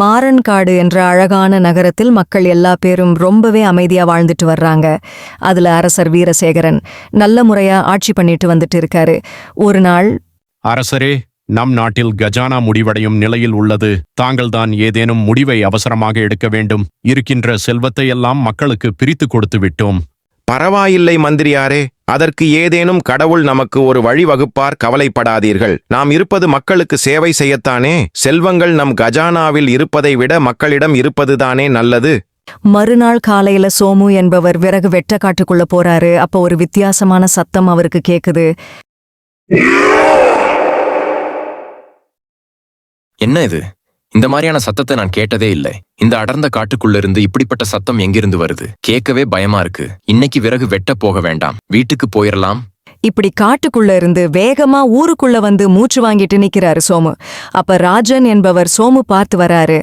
மாறன்காடு என்ற அழகான நகரத்தில் மக்கள் எல்லா பேரும் ரொம்பவே அமைதியா வாழ்ந்துட்டு வர்றாங்க. அதுல அரசர் வீரசேகரன் நல்ல முறையா ஆட்சி பண்ணிட்டு வந்துட்டு இருக்காரு. ஒரு நாள், அரசரே, நம் நாட்டில் கஜானா முடிவடையும் நிலையில் உள்ளது. தாங்கள்தான் ஏதேனும் முடிவை அவசரமாக எடுக்க வேண்டும். இருக்கின்ற செல்வத்தை எல்லாம் மக்களுக்கு பிரித்து கொடுத்து விட்டோம். பரவாயில்லை மந்திரியாரே, அதற்கு ஏதேனும் கடவுள் நமக்கு ஒரு வழி வகுப்பார், கவலைப்படாதீர்கள். நாம் இருப்பது மக்களுக்கு சேவை செய்யத்தானே. செல்வங்கள் நம் கஜானாவில் இருப்பதை விட மக்களிடம் இருப்பதுதானே நல்லது. மறுநாள் காலையில சோமு என்பவர் விறகு வெட்ட காட்டுக்குள்ள போறாரு. அப்ப ஒரு வித்தியாசமான சத்தம் அவருக்கு கேக்குது. என்ன இது? இந்த மாதிரியான சத்தத்தை நான் கேட்டதே இல்லை. இந்த அடர்ந்த காட்டுக்குள்ள இருந்து இப்படிப்பட்ட சத்தம் எங்கிருந்து வருது? கேட்கவே பயமா இருக்கு. இன்னைக்கு விறகு வெட்ட போக வேண்டாம், வீட்டுக்கு போயிடலாம். இப்படி காட்டுக்குள்ள இருந்து வேகமா ஊருக்குள்ள வந்து மூச்சு வாங்கிட்டு நிக்கிறாரு சோமு. அப்ப ராஜன் என்பவர் சோமு பார்த்து வராரு.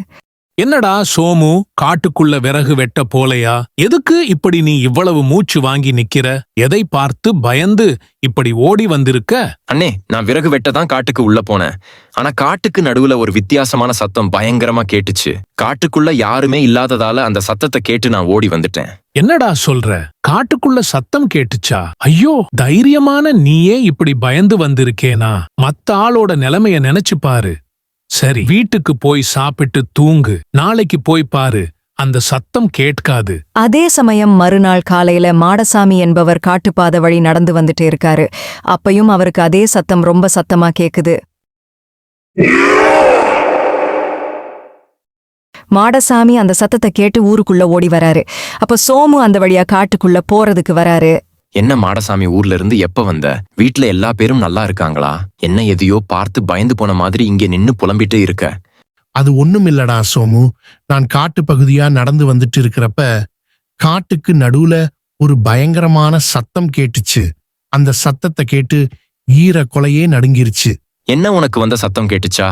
என்னடா சோமு, காட்டுக்குள்ள விறகு வெட்ட போலையா? எதுக்கு இப்படி நீ இவ்வளவு மூச்சு வாங்கி நிக்கிற? எதை பார்த்து பயந்து இப்படி ஓடி வந்திருக்க? அண்ணே, நான் விறகு வெட்ட தான் காட்டுக்கு உள்ள போனேன். ஆனா காட்டுக்கு நடுவுல ஒரு வித்தியாசமான சத்தம் பயங்கரமா கேட்டுச்சு. காட்டுக்குள்ள யாருமே இல்லாததால அந்த சத்தத்தை கேட்டு நான் ஓடி வந்துட்டேன். என்னடா சொல்ற? காட்டுக்குள்ள சத்தம் கேட்டுச்சா? ஐயோ, தைரியமான நீயே இப்படி பயந்து வந்திருக்கேனா? மத்த ஆளோட நிலைமைய நினைச்சு பாரு. சரி, வீட்டுக்கு போய் சாப்பிட்டு தூங்கு. நாளைக்கு போய் பாரு, அந்த சத்தம் கேட்காது. அதே சமயம் மறுநாள் காலையில மாடசாமி என்பவர் காட்டுப்பாதை வழி நடந்து வந்துட்டே இருக்காரு. அப்பயும் அவருக்கு அதே சத்தம் ரொம்ப சத்தமா கேக்குது. மாடசாமி அந்த சத்தத்தை கேட்டு ஊருக்குள்ள ஓடி வராரு. அப்ப சோமு அந்த வழியா காட்டுக்குள்ள போறதுக்கு வராரு. என்ன மாடசாமி, ஊர்ல இருந்து எப்ப வந்த? வீட்ல எல்லா பேரும் நல்லா இருக்காங்களா? என்ன எதையோ பார்த்து பயந்து போன மாதிரி இங்கே நின்னு புலம்பிட்டு இருக்க? அது ஒண்ணுமில்லடா சோமு. நான் காட்டு பகுதியா நடந்து வந்துட்டு இருக்கிறப்ப காட்டுக்கு நடுவுல ஒரு பயங்கரமான சத்தம் கேட்டுச்சு. அந்த சத்தத்தை கேட்டு ஈர கொலையே நடுங்கிருச்சு. என்ன உனக்கு வந்த சத்தம் கேட்டுச்சா?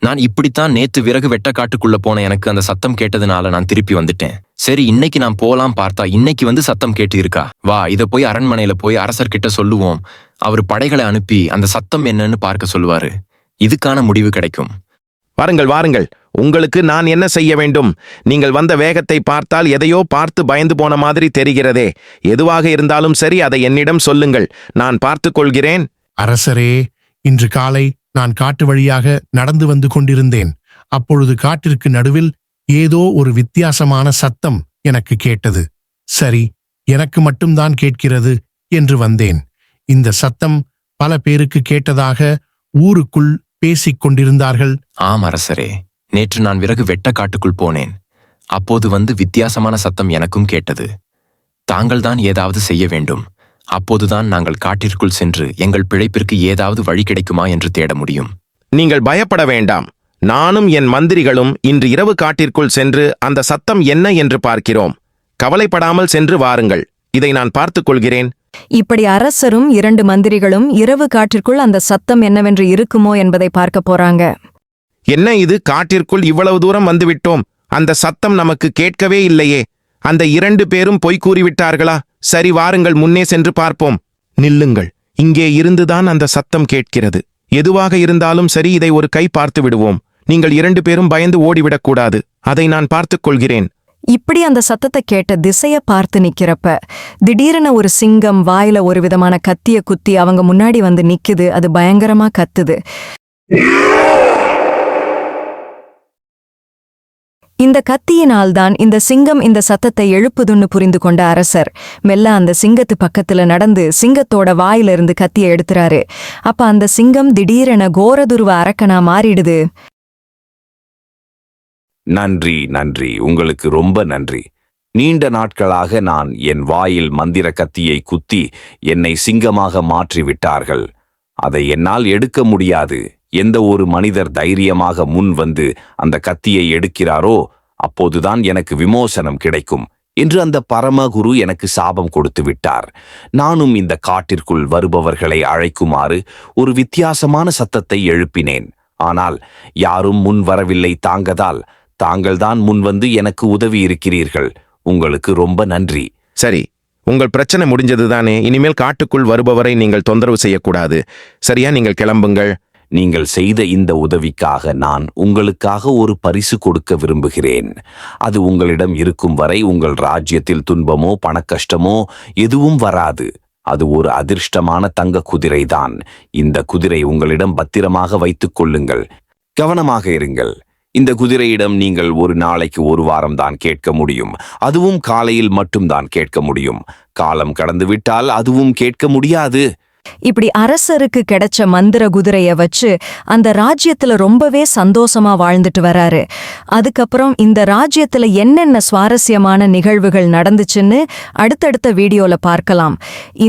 நான் இப்படித்தான் நேத்து விறகு வெட்ட காட்டுக்குள்ள போன எனக்கு அந்த சத்தம் கேட்டதுனால நான் திருப்பி வந்துட்டேன். சரி, இன்னைக்கு நான் போலாம் பார்த்தா இன்னைக்கு வந்து சத்தம் கேட்டு இருக்கா. வா, இத போய் அரண்மனையில போய் அரசர்கிட்ட சொல்லுவோம். அவர் படைகளை அனுப்பி அந்த சத்தம் என்னன்னு பார்க்க சொல்லுவாரு. இதுக்கான முடிவு கிடைக்கும். வாருங்கள் வாருங்கள், உங்களுக்கு நான் என்ன செய்ய வேண்டும்? நீங்கள் வந்த வேகத்தை பார்த்தால் எதையோ பார்த்து பயந்து போன மாதிரி தெரிகிறதே. எதுவாக இருந்தாலும் சரி, அதை என்னிடம் சொல்லுங்கள், நான் பார்த்துக் கொள்கிறேன். அரசரே, இன்று காலை நான் காட்டு வழியாக நடந்து வந்து கொண்டிருந்தேன். அப்பொழுது காட்டிற்கு நடுவில் ஏதோ ஒரு வித்தியாசமான சத்தம் எனக்கு கேட்டது. சரி, எனக்கு மட்டும்தான் கேட்கிறது என்று வந்தேன். இந்த சத்தம் பல பேருக்கு கேட்டதாக ஊருக்குள் பேசிக் கொண்டிருந்தார்கள். ஆம் அரசரே, நேற்று நான் விறகு வெட்ட காட்டுக்குள் போனேன். அப்போது வந்து வித்தியாசமான சத்தம் எனக்கும் கேட்டது. தாங்கள்தான் ஏதாவது செய்ய வேண்டும். அப்போதுதான் நாங்கள் காட்டிற்குள் சென்று எங்கள் பிழைப்பிற்கு ஏதாவது வழி கிடைக்குமா என்று தேட முடியும். நீங்கள் பயப்பட வேண்டாம். நானும் என் மந்திரிகளும் இன்று இரவு காட்டிற்குள் சென்று அந்த சத்தம் என்ன என்று பார்க்கிறோம். கவலைப்படாமல் சென்று வாருங்கள், இதை நான் பார்த்துக் கொள்கிறேன். இப்படி அரசரும் 2 மந்திரிகளும் இரவு காட்டிற்குள் அந்த சத்தம் என்னவென்று இருக்குமோ என்பதை பார்க்க போறாங்க. என்ன இது, காட்டிற்குள் இவ்வளவு தூரம் வந்துவிட்டோம், அந்த சத்தம் நமக்கு கேட்கவே இல்லையே. அந்த 2 பேரும் பொய் கூறிவிட்டார்களா? சரி, வாருங்கள், முன்னே சென்று பார்ப்போம். நில்லுங்கள், இங்கே இருந்துதான் அந்த சத்தம் கேட்கிறது. எதுவாக இருந்தாலும் சரி, இதை ஒரு கை பார்த்து விடுவோம். நீங்கள் 2 பேரும் பயந்து ஓடிவிடக்கூடாது. அதை நான் பார்த்துக் கொள்கிறேன். இப்படி அந்த சத்தத்தை கேட்ட திசைய பார்த்து நிக்கிறப்ப திடீரென ஒரு சிங்கம் வாயில ஒரு விதமான கத்திய குத்தி அவங்க முன்னாடி வந்து நிக்குது. அது பயங்கரமா கத்துது. இந்த கத்தியினால்தான் இந்த சிங்கம் இந்த சத்தத்தை எழுப்புதுன்னு புரிந்து கொண்ட அரசர் மெல்ல அந்த சிங்கத்து பக்கத்துல நடந்து சிங்கத்தோட வாயிலிருந்து கத்திய எடுத்துறாரு. அப்ப அந்த சிங்கம் திடீரென கோரதுருவ அரக்கனா மாறிடுது. நன்றி நன்றி, உங்களுக்கு ரொம்ப நன்றி. நீண்ட நாட்களாக நான் என் வாயில் மந்திர கத்தியை குத்தி என்னை சிங்கமாக மாற்றிவிட்டார்கள். அதை என்னால் எடுக்க முடியாது. எந்த ஒரு மனிதர் தைரியமாக முன் வந்து அந்த கத்தியை எடுக்கிறாரோ அப்போதுதான் எனக்கு விமோசனம் கிடைக்கும் என்று அந்த பரமகுரு எனக்கு சாபம் கொடுத்து விட்டார். நானும் இந்த காட்டிற்குள் வருபவர்களை அழைக்குமாறு ஒரு வித்தியாசமான சத்தத்தை எழுப்பினேன். ஆனால் யாரும் முன் வரவில்லை. தாங்கள்தான் முன் வந்து எனக்கு உதவி இருக்கிறீர்கள். உங்களுக்கு ரொம்ப நன்றி. சரி, உங்கள் பிரச்சனை முடிஞ்சதுதானே. இனிமேல் காட்டுக்குள் வருபவரை நீங்கள் தொந்தரவு செய்யக்கூடாது. சரியா? நீங்கள் கிளம்புங்கள். நீங்கள் செய்த இந்த உதவிக்காக நான் உங்களுக்காக ஒரு பரிசு கொடுக்க விரும்புகிறேன். அது உங்களிடம் இருக்கும் வரை உங்கள் ராஜ்யத்தில் துன்பமோ பணக்கஷ்டமோ எதுவும் வராது. அது ஒரு அதிர்ஷ்டமான தங்க குதிரைதான். இந்த குதிரை உங்களிடம் பத்திரமாக வைத்துக் கொள்ளுங்கள். கவனமாக இருங்கள். இந்த குதிரையிடம் நீங்கள் ஒரு நாளைக்கு 1 வாரம் தான் கேட்க முடியும். அதுவும் காலையில் மட்டும்தான் கேட்க முடியும். காலம் கடந்துவிட்டால் அதுவும் கேட்க முடியாது. இப்படி அரசருக்கு கிடைச்ச மந்திர குதிரைய வச்சு அந்த ராஜ்யத்துல ரொம்பவே சந்தோஷமா வாழ்ந்துட்டு வராரு. அதுக்கப்புறம் இந்த ராஜ்யத்துல என்னென்ன சுவாரஸ்யமான நிகழ்வுகள் நடந்துச்சுன்னு அடுத்தடுத்த வீடியோல பார்க்கலாம்.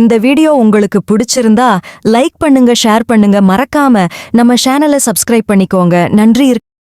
இந்த வீடியோ உங்களுக்கு பிடிச்சிருந்தா லைக் பண்ணுங்க, ஷேர் பண்ணுங்க, மறக்காம நம்ம சேனலை சப்ஸ்கிரைப் பண்ணிக்கோங்க. நன்றி.